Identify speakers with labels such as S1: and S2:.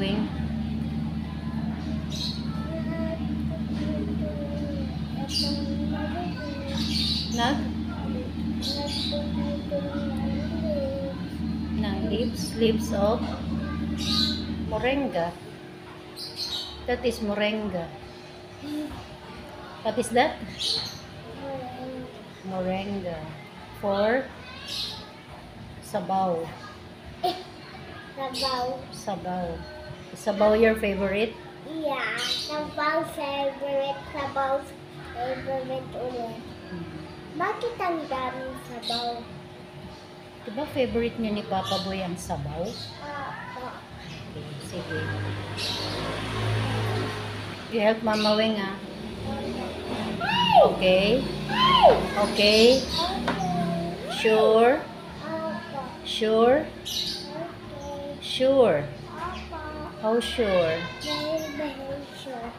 S1: doing? Nag? Ng leaves of moringa. That is moringa. What is that? Moringa. For sabaw.
S2: Sabaw.
S1: Sabaw. Is sabaw your favorite?
S2: Yeah, sabaw favorite. Sabaw favorite ulit. Bakit ang daming sabaw?
S1: Diba favorite niya ni Papa Boy ang sabaw? Okay, sige. You help Mama Weng, ah. Okay? Okay? Sure? Sure? Sure? How sure?
S2: Very, very sure.